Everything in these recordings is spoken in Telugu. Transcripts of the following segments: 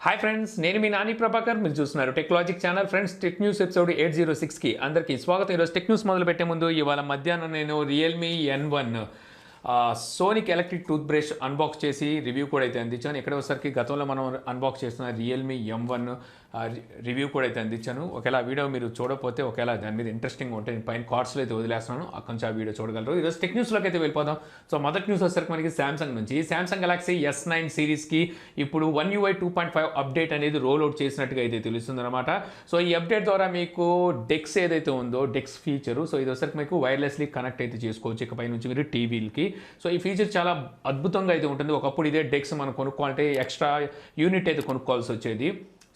హాయ్ ఫ్రెండ్స్, నేను మీ నాని ప్రభాకర్. మీరు చూస్తున్నారు technologic channel. Friends, tech news episode 806కి అందరికీ స్వాగతం. ఈరోజు టెక్ న్యూస్ మొదలు పెట్టే ముందు ఇవాళ మధ్యాహ్నం నేను Realme N1 sonic electric tooth brush unbox చేసి రివ్యూ కూడా అయితే అందించాను. ఇక్కడ ఒకసారికి గతంలో మనం అన్బాక్స్ చేస్తున్న రియల్మీ M1 రివ్యూ కూడా అయితే అందించాను. ఒకవేళ వీడియో మీరు చూడకపోతే ఒకవేళ దాని మీద ఇంట్రెస్టింగ్ ఉంటే నేను పైన కార్డ్స్లో అయితే వదిలేస్తున్నాను, అక్కడి నుంచి ఆ వీడియో చూడగలరు. ఈరోజు టెక్ న్యూస్లోకి అయితే వెళ్ళిపోదాం. సో మొదటి న్యూస్ వచ్చేసరికి మనకి సామ్సంగ్ నుంచి సామ్సంగ్ గెలాక్సీ S9 సిరీస్కి ఇప్పుడు One UI 2.5 అప్డేట్ అనేది రోల్ అవుట్ చేసినట్టుగా అయితే తెలుస్తుంది అనమాట. సో ఈ అప్డేట్ ద్వారా మీకు డెక్స్ ఏదైతే ఉందో డెక్స్ ఫీచరు, సో ఇది వచ్చరికి మీకు వైర్లెస్లీ కనెక్ట్ అయితే చేసుకోవచ్చు ఇకపై నుంచి మీరు టీవీలకి. సో ఈ ఫీచర్ చాలా అద్భుతంగా అయితే ఉంటుంది. ఒకప్పుడు ఇదే డెక్స్ మనం కొనుక్కోవాలంటే ఎక్స్ట్రా యూనిట్ అయితే కొనుక్కోవాల్సి వచ్చేది.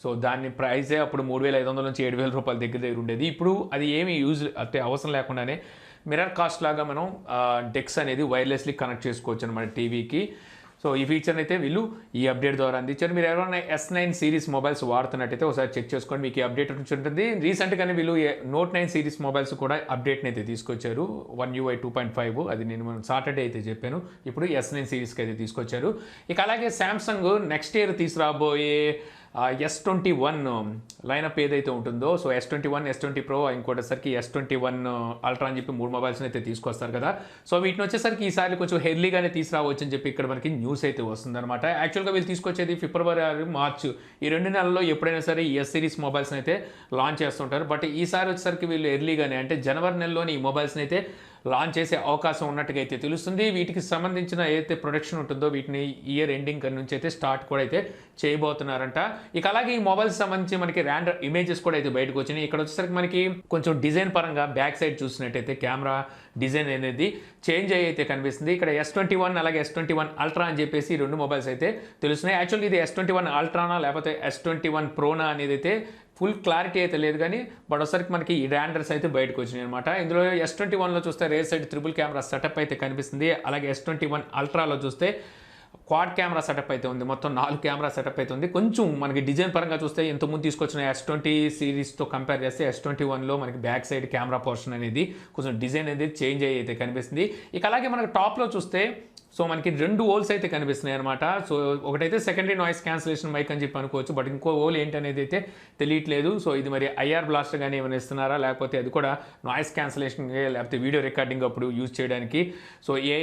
సో దాని ప్రైజే అప్పుడు 3500 నుంచి 7000 రూపాయల దగ్గర ఉండేది. ఇప్పుడు అది ఏమి యూజ్ అంటే అవసరం లేకుండానే మిర్రర్ కాస్ట్ లాగా మనం డెక్స్ అనేది వైర్లెస్లీ కనెక్ట్ చేసుకోవచ్చు అనమాట టీవీకి. సో ఈ ఫీచర్ని అయితే వీళ్ళు ఈ అప్డేట్ ద్వారా అందించారు. మీరు ఎవరైనా S9 సిరీస్ మొబైల్స్ వాడుతున్నట్టయితే ఒకసారి చెక్ చేసుకోండి, మీకు ఈ అప్డేట్ నుంచి ఉంటుంది. రీసెంట్గానే వీళ్ళు Note 9 సిరీస్ మొబైల్స్ కూడా అప్డేట్ని అయితే తీసుకొచ్చారు, One UI 2.5. అది నేను సాటర్డే అయితే చెప్పాను. ఇప్పుడు S9 సిరీస్కి అయితే తీసుకొచ్చారు. ఇక అలాగే సామ్సంగ్ నెక్స్ట్ ఇయర్ తీసుకురాబోయే S21 లైనప్ ఏదైతే ఉంటుందో, so S21, S20 Pro, ఇంకోటిసరికి S21 ultra అని చెప్పి 3 మొబైల్స్ని అయితే తీసుకొస్తారు కదా. సో వీటిని వచ్చేసరికి ఈసారి కొంచెం హెర్లీగానే తీసుకురావచ్చు అని చెప్పి ఇక్కడ మనకి న్యూస్ అయితే వస్తుందన్నమాట. యాక్చువల్గా వీళ్ళు తీసుకొచ్చేది ఫిబ్రవరి, మార్చ్ ఈ 2 నెలల్లో ఎప్పుడైనా సరే ఈ S సిరీస్ మొబైల్స్ని అయితే లాంచ్ చేస్తుంటారు. బట్ ఈసారి వచ్చేసరికి వీళ్ళు ఎర్లీగానే అంటే జనవరి నెలలోని ఈ మొబైల్స్ని అయితే లాంచ్ చేసే అవకాశం ఉన్నట్టుగా అయితే తెలుస్తుంది. వీటికి సంబంధించిన ఏదైతే ప్రొడక్షన్ ఉంటుందో వీటిని ఇయర్ ఎండింగ్ నుంచి అయితే స్టార్ట్ కూడా అయితే చేయబోతున్నారంట. ఇక అలాగే ఈ మొబైల్స్ సంబంధించి మనకి ర్యాండర్ ఇమేజెస్ కూడా అయితే బయటకు వచ్చినాయి. ఇక్కడ వచ్చేసరికి మనకి కొంచెం డిజైన్ పరంగా బ్యాక్ సైడ్ చూసినట్టయితే కెమెరా డిజైన్ అనేది చేంజ్ అయితే కనిపిస్తుంది. ఇక్కడ S21 అలాగే S21 అల్ట్రా అని చెప్పేసి 2 మొబైల్స్ అయితే తెలుస్తున్నాయి. యాక్చువల్గా ఇది S21 అల్ట్రానా లేకపోతే S21 ప్రోనా అనేది అయితే ఫుల్ క్లారిటీ అయితే లేదు, కానీ బట్ ఒకసారికి మనకి ఈ ర్యాండర్స్ అయితే బయటకు వచ్చినాయి అనమాట. ఇందులో S21లో చూస్తే rare side triple camera setup అయితే కనిపిస్తుంది. అలాగే S21 అల్ట్రాలో చూస్తే క్వాడ్ కెమెరా సెటప్ అయితే ఉంది, మొత్తం 4 కెమెరా సెటప్ అయితే ఉంది. కొంచెం మనకి డిజైన్ పరంగా చూస్తే ఇంతకుముందు తీసుకొచ్చిన S20 సిరీస్తో కంపేర్ చేస్తే S21లో మనకి బ్యాక్ సైడ్ కెమెరా పోర్షన్ అనేది కొంచెం డిజైన్ అనేది చేంజ్ అయితే కనిపిస్తుంది. ఇక అలాగే మనకి టాప్లో చూస్తే సో మనకి 2 హోల్స్ అయితే కనిపిస్తున్నాయి అనమాట. సో ఒకటైతే సెకండరీ నాయిస్ క్యాన్సిలేషన్ మైక్ అని చెప్పి అనుకోవచ్చు, బట్ ఇంకో హోల్ ఏంటనేది అయితే తెలియట్లేదు. సో ఇది మరి IR బ్లాస్టర్ కానీ ఏమైనా ఇస్తున్నారా, లేకపోతే అది కూడా నాయిస్ క్యాన్సిలేషన్ లేకపోతే వీడియో రికార్డింగ్ అప్పుడు యూజ్ చేయడానికి సో ఏ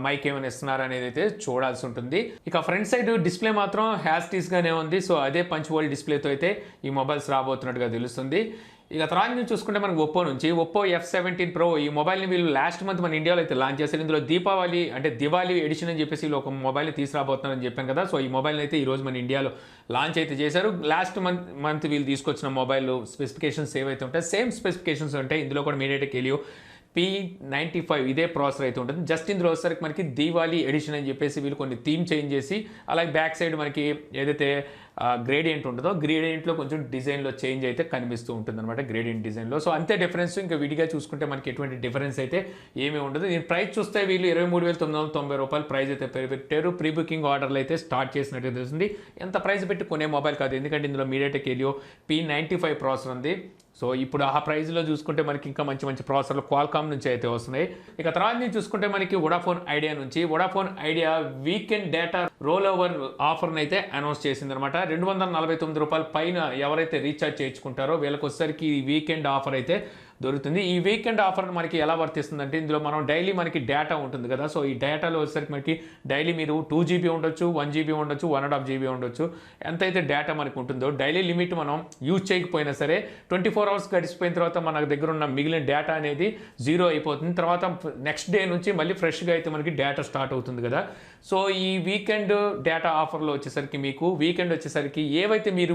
మైక్ ఏమైనా ఇస్తున్నారా అనేది అయితే చూడాల్సి ఉంటుంది. ఇక ఫ్రంట్ సైడ్ డిస్ప్లే మాత్రం హ్యాస్టీస్గానే ఉంది. సో అదే పంచ్ హోల్ డిస్ప్లేతో అయితే ఈ మొబైల్స్ రాబోతున్నట్టుగా తెలుస్తుంది. ఇక తర్వాత నుంచి చూసుకుంటే మనకు ఒప్పో F17 Pro ఈ మొబైల్ని వీళ్ళు లాస్ట్ మంత్ మన ఇండియాలో అయితే లాంచ్ చేశారు. ఇందులో దివాళీ ఎడిషన్ అని చెప్పేసి వీళ్ళు ఒక మొబైల్ని తీసుకురాబోతున్నారని చెప్పాను కదా. సో ఈ మొబైల్ని అయితే ఈరోజు మన ఇండియాలో లాంచ్ అయితే చేశారు. లాస్ట్ మంత్ వీళ్ళు తీసుకొచ్చిన మొబైల్ స్పెసిఫికేషన్స్ ఏవైతే ఉంటాయి సేమ్ స్పెసిఫికేషన్స్ ఉంటాయి. ఇందులో కూడా MediaTek Helio P95 ఇదే ప్రాసెసర్ అయితే ఉంటుంది. జస్ట్ ఇందులో వచ్చేసరికి మనకి దీవాళీ ఎడిషన్ అని చెప్పేసి వీళ్ళు కొన్ని థీమ్ చేంజ్ చేసి అలాగే బ్యాక్ సైడ్ మనకి ఏదైతే గ్రేడియంట్ ఉంటుందో గ్రేడియంట్లో కొంచెం డిజైన్లో చేంజ్ అయితే కనిపిస్తూ ఉంటుంది అనమాట, గ్రేడియంట్ డిజైన్లో. సో అంతే డిఫరెన్స్, ఇంకా విడిగా చూసుకుంటే మనకి ఎటువంటి డిఫరెన్స్ అయితే ఏమీ ఉండదు. దీని ప్రైస్ చూస్తే వీళ్ళు 23,990 రూపాయలు ప్రైస్ అయితే పెట్టారు. ప్రీ బుకింగ్ ఆర్డర్లు అయితే స్టార్ట్ చేసినట్టు తెలుస్తుంది. ఎంత ప్రైస్ పెట్టి కొనే మొబైల్ కాదు, ఎందుకంటే ఇందులో MediaTek Helio P95 ప్రాసెసర్ ఉంది. సో ఇప్పుడు ఆ ప్రైస్లో చూసుకుంటే మనకి ఇంకా మంచి మంచి ప్రాసెసర్లు క్వాల్కామ్ నుంచి అయితే వస్తున్నాయి. ఇక తర్వాత నుంచి చూసుకుంటే మనకి Vodafone Idea weekend data roll over ఆఫర్ని అయితే అనౌన్స్ చేసింది అనమాట. 249 రూపాయల పైన ఎవరైతే రీఛార్జ్ చేయించుకుంటారో వీళ్ళకి వచ్చేసరికి ఈ వీకెండ్ ఆఫర్ అయితే దొరుకుతుంది. ఈ వీకెండ్ ఆఫర్ మనకి ఎలా వర్తిస్తుందంటే ఇందులో మనం డైలీ మనకి డేటా ఉంటుంది కదా. సో ఈ డేటాలో వచ్చేసరికి మనకి డైలీ మీరు 2 GB ఉండొచ్చు, 1 GB ఉండొచ్చు, 1.5 GB ఉండొచ్చు. ఎంతైతే డేటా మనకు ఉంటుందో డైలీ లిమిట్ మనం యూజ్ చేయకపోయినా సరే 24 అవర్స్ గడిచిపోయిన తర్వాత మన దగ్గర ఉన్న మిగిలిన డేటా అనేది 0 అయిపోతుంది. తర్వాత నెక్స్ట్ డే నుంచి మళ్ళీ ఫ్రెష్గా అయితే మనకి డేటా స్టార్ట్ అవుతుంది కదా. సో ఈ వీకెండ్ డేటా ఆఫర్లో వచ్చేసరికి మీకు వీకెండ్ వచ్చేసరికి ఏవైతే మీరు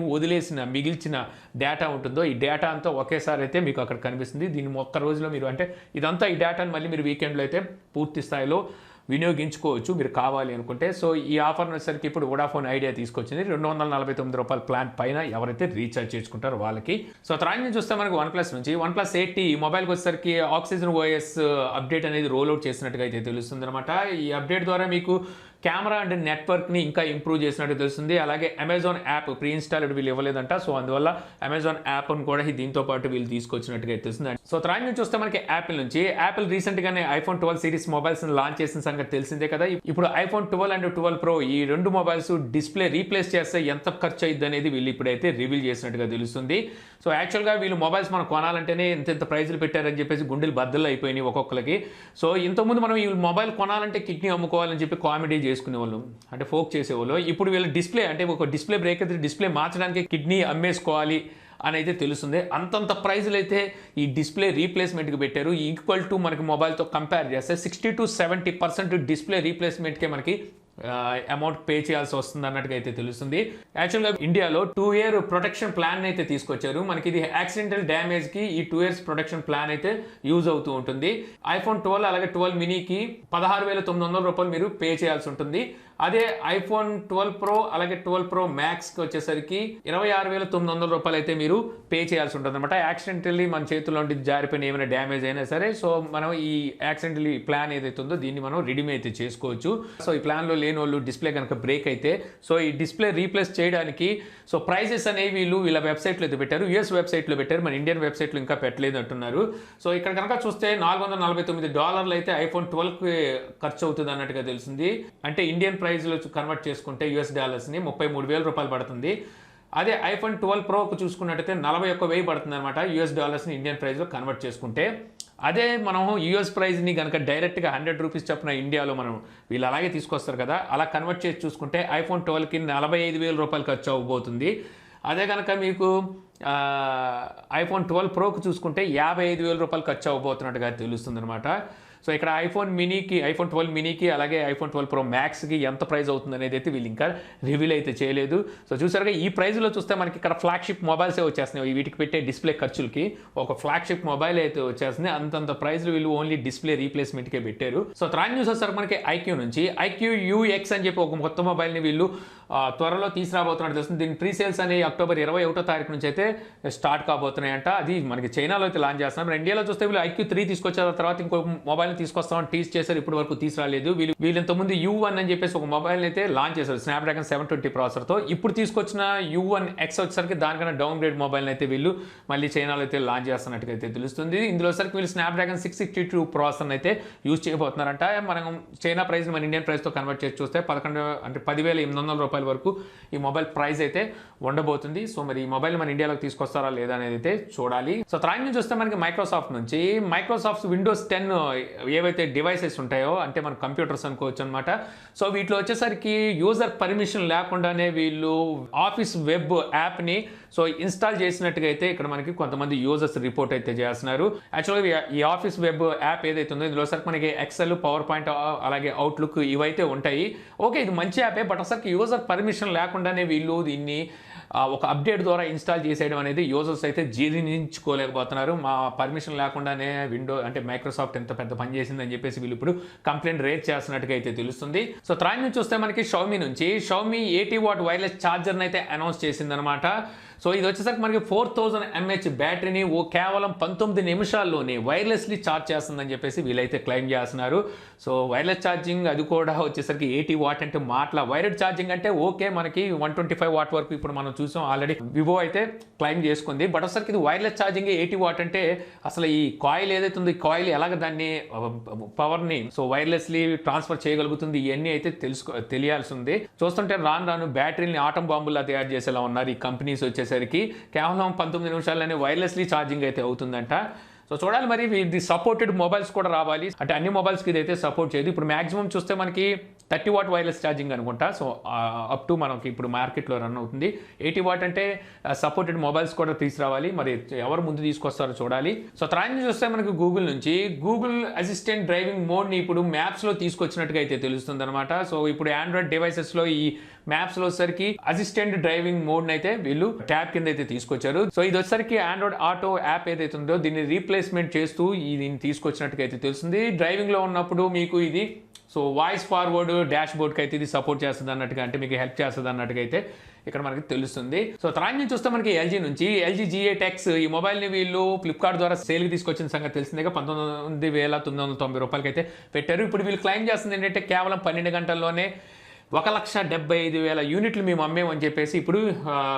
మిగిల్చిన డేటా ఉంటుందో ఈ డేటా అంతా ఒకేసారి అయితే మీకు అక్కడ కనిపిస్తుంది. దీన్ని ఒక్క రోజులో మీరు అంటే ఇదంతా ఈ డేటాను మళ్ళీ మీరు వీకెండ్లో అయితే పూర్తి స్థాయిలో వినియోగించుకోవచ్చు మీరు కావాలి అనుకుంటే. సో ఈ ఆఫర్ వచ్చేసరికి ఇప్పుడు వోడాఫోన్ ఐడియా తీసుకొచ్చింది. 249 రూపాయల ప్లాన్ పైన ఎవరైతే రీఛార్జ్ చేసుకుంటారో వాళ్ళకి. సో తర్వాత నుంచి చూస్తే మనకి OnePlus 8T ఈ మొబైల్కి వచ్చేసరికి Oxygen OS అప్డేట్ అనేది రోల్ అవుట్ చేసినట్టుగా అయితే తెలుస్తుంది అనమాట. ఈ అప్డేట్ ద్వారా మీకు కెమెరా అండ్ నెట్వర్క్ని ఇంకా ఇంప్రూవ్ చేసినట్టు తెలుస్తుంది. అలాగే అమెజాన్ యాప్ ప్రీ ఇన్స్టాల్డ్ వీళ్ళు ఇవ్వలేదంట. సో అందువల్ల అమెజాన్ యాప్ను కూడా దీంతో పాటు వీళ్ళు తీసుకొచ్చినట్టుగా తెలుస్తుంది. సో తర్వాత నుంచి చూస్తే మనకి యాపిల్ నుంచి యాపిల్ రీసెంట్గానే ఐఫోన్ 12 సిరీస్ మొబైల్స్ లాంచ్ చేసిన సంగతి తెలిసిందే కదా. ఇప్పుడు ఐఫోన్ 12 అండ్ 12 ప్రో ఈ రెండు మొబైల్స్ డిస్ప్లే రీప్లేస్ చేస్తే ఎంత ఖర్చు అయ్యిద్ది అనేది వీళ్ళు ఇప్పుడైతే రివీల్ చేసినట్టుగా తెలుస్తుంది. సో యాక్చువల్గా వీళ్ళు మొబైల్స్ మనం కొనాలంటేనే ఇంత ప్రైజులు పెట్టారని చెప్పేసి గుండెలు బద్దలు అయిపోయినాయి ఒక్కొక్కరికి. సో ఇంతకుముందు మనం ఈ మొబైల్ కొనాలంటే కిడ్నీ అమ్ముకోవాలని చెప్పి కామెడీ చేసుకునేవాళ్ళు, అంటే ఫోక్ చేసేవాళ్ళు. ఇప్పుడు వీళ్ళ డిస్ప్లే అంటే ఒక డిస్ప్లే బ్రేక్ అయితే డిస్ప్లే మార్చడానికి కిడ్నీ అమ్మేసుకోవాలి అని అయితే తెలుస్తుంది. అంతంత ప్రైజులు అయితే ఈ డిస్ప్లే రీప్లేస్మెంట్కి పెట్టారు. ఈక్వల్ టు మనకి మొబైల్తో కంపేర్ చేస్తే 60 to 70% డిస్ప్లే రీప్లేస్మెంట్కే మనకి అమౌంట్ పే చేయాల్సి వస్తుంది అన్నట్టుగా అయితే తెలుస్తుంది. యాక్చువల్గా ఇండియాలో 2 year ప్రొటెక్షన్ ప్లాన్ అయితే తీసుకొచ్చారు. మనకి ఇది యాక్సిడెంటల్ డ్యామేజ్కి ఈ 2 years ప్రొటెక్షన్ ప్లాన్ అయితే యూజ్ అవుతూ ఉంటుంది. ఐఫోన్ 12 అలాగే 12 మినీకి 16,900 రూపాయలు మీరు పే చేయాల్సి ఉంటుంది. అదే ఐఫోన్ 12 ప్రో అలాగే 12 ప్రో మ్యాక్స్కి వచ్చేసరికి 26,900 రూపాయలు అయితే మీరు పే చేయాల్సి ఉంటుంది అనమాట. యాక్సిడెంటల్లీ మన చేతుల్లో జారిపోయిన ఏమైనా డ్యామేజ్ అయినా సరే, సో మనం ఈ యాక్సిడెంటల్లీ ప్లాన్ ఏదైతే ఉందో దీన్ని మనం రిడీమ్ అయితే చేసుకోవచ్చు. సో ఈ ప్లాన్లో లేని వాళ్ళు డిస్ప్లే కనుక బ్రేక్ అయితే సో ఈ డిస్ప్లే రీప్లేస్ చేయడానికి సో ప్రైజెస్ అనేవి వీళ్ళ వెబ్సైట్లో అయితే పెట్టారు. యూఎస్ వెబ్సైట్లో పెట్టారు, మన ఇండియన్ వెబ్సైట్లో ఇంకా పెట్టలేదు అంటున్నారు. సో ఇక్కడ కనుక చూస్తే $449 అయితే ఐఫోన్ 12కి ఖర్చు అవుతుంది అన్నట్టుగా తెలిసింది. అంటే ఇండియన్ ప్రైస్లో కన్వర్ట్ చేసుకుంటే యూఎస్ డాలర్స్ని 33,000 రూపాయలు పడుతుంది. అదే ఐఫోన్ 12 ప్రోకి చూసుకున్నట్టయితే 41,000 పడుతుంది అనమాట యూఎస్ డాలర్స్ని ఇండియన్ ప్రైస్లో కన్వర్ట్ చేసుకుంటే. అదే మనం యూఎస్ ప్రైస్ని కనుక డైరెక్ట్గా 100 రూపీస్ చొప్పున ఇండియాలో మనం వీళ్ళు అలాగే తీసుకొస్తారు కదా, అలా కన్వర్ట్ చేసి చూసుకుంటే ఐఫోన్ 12కి 45,000 రూపాయలు ఖర్చు అవ్వబోతుంది. అదే కనుక మీకు ఐఫోన్ 12 ప్రోకి చూసుకుంటే 55,000 రూపాయలు ఖర్చు అవ్వబోతున్నట్టుగా తెలుస్తుంది అనమాట. సో ఇక్కడ ఐఫోన్ 12 మినీకి అలాగే ఐఫోన్ 12 ప్రో మ్యాక్స్కి ఎంత ప్రైస్ అవుతుంది అనేది అయితే వీళ్ళు ఇంకా రివీల్ అయితే చేయలేదు. సో చూసారుగా ఈ ప్రైస్లో చూస్తే మనకి ఇక్కడ ఫ్లాగ్షిప్ మొబైల్సే వచ్చేస్తున్నాయి. వీటికి పెట్టే డిస్ప్లే ఖర్చులకి ఒక ఫ్లాగ్షిప్ మొబైల్ అయితే వచ్చేస్తుంది. అంతంత ప్రైస్లు వీళ్ళు ఓన్లీ డిస్ప్లే రీప్లేస్మెంట్కే పెట్టారు. సో తర్వాత న్యూస్ వచ్చేసరికి మనకి ఐక్యూ నుంచి ఐక్యూ UX అని చెప్పి ఒక కొత్త మొబైల్ని వీళ్ళు త్వరలో తీసుకురాబోతున్నట్టు తెలుస్తుంది. దీని ప్రీ సేల్స్ అనేవి అక్టోబర్ 21వ తారీఖు నుంచి అయితే స్టార్ట్ కాబోతున్నాయంట. అది మనకి చైనాలో అయితే లాంచ్ చేస్తున్నారు. మన ఇండియాలో చూస్తే వీళ్ళు IQ 3 తీసుకొచ్చిన తర్వాత ఇంకో మొబైల్ తీసుకొస్తామని టీజ్ చేశారు. ఇప్పటి వరకు తీసుకురాలేదు. వీళ్ళు ఇంతకుముందు U1 అని చెప్పేసి ఒక మొబైల్ అయితే లాంచ్ చేశారు స్నాప్డ్రాగన్ 720 ప్రాసెసర్తో. ఇప్పుడు తీసుకొచ్చిన U1X వచ్చేసరికి దానికన్నా డౌన్ గ్రేడ్ మొబైల్ అయితే వీళ్ళు మళ్ళీ చైనాలో అయితే లాంచ్ చేస్తున్నట్టుగా అయితే తెలుస్తుంది. ఇందులో సరికి వీళ్ళు స్నాప్డ్రాగన్ 662 ప్రాసెసర్ అయితే యూజ్ చేయబోతున్నారంట. మనం చైనా ప్రైస్ మన ఇండియన్ ప్రైస్తో కన్వర్ట్ చేసి చూస్తే 10,800 రూపాయల వరకు ఈ మొబైల్ ప్రైస్ అయితే ఉండబోతుంది. సో మరి ఈ మొబైల్ మన ఇండియాలోకి తీసుకొస్తారా లేదా అనేది అయితే చూడాలి. సో తర్వాత నుంచి చూస్తే మనకి మైక్రోసాఫ్ట్ నుంచి మైక్రోసాఫ్ట్ విండోస్ 10 ఏవైతే డివైసెస్ ఉంటాయో అంటే మన కంప్యూటర్స్ అనుకోవచ్చు అనమాట. సో వీటిలో వచ్చేసరికి యూజర్ పర్మిషన్ లేకుండానే వీళ్ళు ఆఫీస్ వెబ్ యాప్ని సో ఇన్స్టాల్ చేసినట్టుగా అయితే ఇక్కడ మనకి కొంతమంది యూజర్స్ రిపోర్ట్ అయితే చేస్తున్నారు. యాక్చువల్గా ఈ ఆఫీస్ వెబ్ యాప్ ఏదైతే ఉందో ఇందులో సరికి మనకి ఎక్సెల్, పవర్ పాయింట్ అలాగే అవుట్లుక్ ఇవైతే ఉంటాయి. ఓకే, ఇది మంచి యాపే, బట్ అసలు యూజర్ పర్మిషన్ లేకుండానే వీళ్ళు దీన్ని ఒక అప్డేట్ ద్వారా ఇన్స్టాల్ చేసేయడం అనేది యూజర్స్ అయితే జీర్ణించుకోలేకపోతున్నారు. మా పర్మిషన్ లేకుండానే విండో అంటే మైక్రోసాఫ్ట్ ఎంత పెద్ద పని చేసిందని చెప్పేసి వీళ్ళు ఇప్పుడు కంప్లైంట్ రేట్ చేస్తున్నట్టుగా అయితే తెలుస్తుంది. సో తర్వాత నుంచి చూస్తే మనకి షామీ నుంచి 80 వాట్ వైర్లెస్ ఛార్జర్ని అయితే అనౌన్స్ చేసిందనమాట. సో ఇది వచ్చేసరికి మనకి 4000 mAh బ్యాటరీని కేవలం 19 నిమిషాల్లోనే వైర్లెస్లీ ఛార్జ్ చేస్తుందని చెప్పేసి వీళ్ళైతే క్లెయిమ్ చేస్తున్నారు. సో వైర్లెస్ ఛార్జింగ్ అది కూడా వచ్చేసరికి 80 వాట్ అంటే మాటల వైర్డ్ ఛార్జింగ్ అంటే ఓకే, మనకి 125 వాట్ వరకు ఇప్పుడు మనం చూసాం ఆల్రెడీ వివో అయితే క్లెయిమ్ చేసుకుంది. బట్ అసలు ఇది వైర్లెస్ ఛార్జింగ్ 80 వాట్ అంటే అసలు ఈ కాయిల్ ఏదైతే ఉందో ఈ కాయిల్ ఎలాగ దాన్ని పవర్ని సో వైర్లెస్లీ ట్రాన్స్ఫర్ చేయగలుగుతుంది ఇవన్నీ అయితే తెలియాల్సి ఉంది. చూస్తుంటే రాను బ్యాటరీని ఆటం బాంబులా తయారు చేసేలా ఉన్నారు ఈ కంపెనీస్ వచ్చేసరికి. కేవలం 19 నిమిషాల్లోనే వైర్లెస్లీ ఛార్జింగ్ అయితే అవుతుందంట. సో చూడాలి మరి ఇది సపోర్టెడ్ మొబైల్స్ కూడా రావాలి. అంటే అన్ని మొబైల్స్కి ఇదైతే సపోర్ట్ చేయదు. ఇప్పుడు మ్యాక్సిమం చూస్తే మనకి 30 వాట్ వైర్లెస్ ఛార్జింగ్ అనుకుంటా. సో అప్ టు మనకి ఇప్పుడు మార్కెట్లో రన్ అవుతుంది. 80 వాట్ అంటే సపోర్టెడ్ మొబైల్స్ కూడా తీసుకురావాలి. మరి ఎవరు ముందు తీసుకొస్తారో చూడాలి. సో తర్వాత చూస్తే మనకి గూగుల్ నుంచి గూగుల్ అసిస్టెంట్ డ్రైవింగ్ మోడ్ని ఇప్పుడు మ్యాప్స్లో తీసుకొచ్చినట్టుగా అయితే తెలుస్తుంది అనమాట. సో ఇప్పుడు ఆండ్రాయిడ్ డివైసెస్లో ఈ మ్యాప్స్లో వచ్చేసరికి అసిస్టెంట్ డ్రైవింగ్ మోడ్ని అయితే వీళ్ళు ట్యాబ్ కింద అయితే తీసుకొచ్చారు. సో ఇది వచ్చేసరికి ఆండ్రాయిడ్ ఆటో యాప్ ఏదైతే ఉందో దీన్ని రీప్లేస్మెంట్ చేస్తూ దీన్ని తీసుకొచ్చినట్టుగా అయితే తెలుస్తుంది. డ్రైవింగ్లో ఉన్నప్పుడు మీకు ఇది సో వాయిస్ ఫార్వర్డ్ డాష్ బోర్డ్కి అయితే ఇది సపోర్ట్ చేస్తుంది అన్నట్టుగా, అంటే మీకు హెల్ప్ చేస్తుంది అన్నట్టుగా అయితే ఇక్కడ మనకి తెలుస్తుంది. సో తర్వాత నుంచి చూస్తే మనకి ఎల్జీ నుంచి ఎల్జీ GA10X ఈ మొబైల్ని వీళ్ళు ఫ్లిప్కార్ట్ ద్వారా సేల్కి తీసుకొచ్చిన సంగతి తెలిసిందిగా 19,990 అయితే పెట్టారు. ఇప్పుడు వీళ్ళు క్లైమ్ చేస్తుంది ఏంటంటే కేవలం 12 గంటల్లోనే 1,75,000 యూనిట్లు మేము అమ్మేమని చెప్పేసి ఇప్పుడు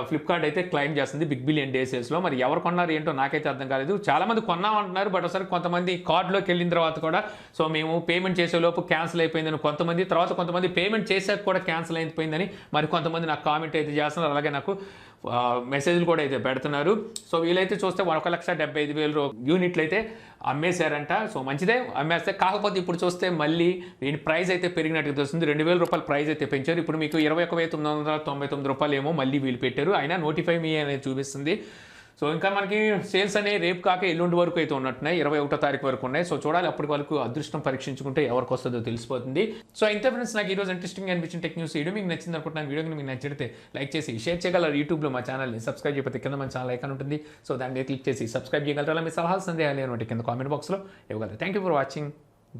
ఫ్లిప్కార్ట్ అయితే క్లైమ్ చేస్తుంది బిగ్ బిలియన్ డే సేల్స్లో. మరి ఎవరు కొన్నారు ఏంటో నాకైతే అర్థం కాలేదు. చాలామంది కొన్నామంటున్నారు, బట్ ఒకసారి కొంతమంది కార్డులోకి వెళ్ళిన తర్వాత కూడా సో మేము పేమెంట్ చేసేలోపు క్యాన్సిల్ అయిపోయిందని కొంతమంది పేమెంట్ చేసాక కూడా క్యాన్సిల్ అయిపోయిందని మరి కొంతమంది నాకు కామెంట్ అయితే చేస్తున్నారు. అలాగే నాకు మెసేజ్లు కూడా అయితే పెడుతున్నారు. సో వీళ్ళైతే చూస్తే 1,75,000 యూనిట్లు అయితే అమ్మేశారంట. సో మంచిదే అమ్మేస్తే, కాకపోతే ఇప్పుడు చూస్తే మళ్ళీ వీటి ప్రైస్ అయితే పెరిగినట్టుగా తెలుస్తుంది. 2,000 రూపాయల ప్రైస్ అయితే పెంచారు. ఇప్పుడు మీకు 21,999 రూపాయలు ఏమో మళ్ళీ వీళ్ళు పెట్టారు. అయినా నోటిఫై మీ అనేది చూపిస్తుంది. సో ఇంకా మనకి సేల్స్ అనేవి రేపు కాక ఎల్లుండి వరకు అయితే ఉన్నట్టున్నాయి, 21వ తారీఖు వరకు ఉన్నాయి. సో చూడాలి, అప్పటి వరకు అదృష్టం పరీక్షించుకుంటే ఎవరికి వస్తుందో తెలిసిపోతుంది. సో ఇంత ఫ్రెండ్స్, నాకు ఈరోజు ఇంట్రెస్టింగ్ అనిపించిన టెక్ న్యూస్ వీడియో మీకు నచ్చింది అనుకుంటున్నాను. వీడియోని మీకు నచ్చితే లైక్ చేసి షేర్ చేయగలరు. యూట్యూబ్లో మా ఛానల్ని సబ్స్క్రైబ్ చేయకపోతే కింద మన ఛానల్ ఐకాన్ ఉంటుంది. సో దాన్ని క్లిక్ చేసి సబ్స్క్రైబ్ చేయగలరా. మీ సలహాలు సందేహాలు ఏమంటే కింద కామెంట్ బాక్స్లో ఇవ్వగలరు. Thank you for watching.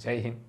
జై హింద్.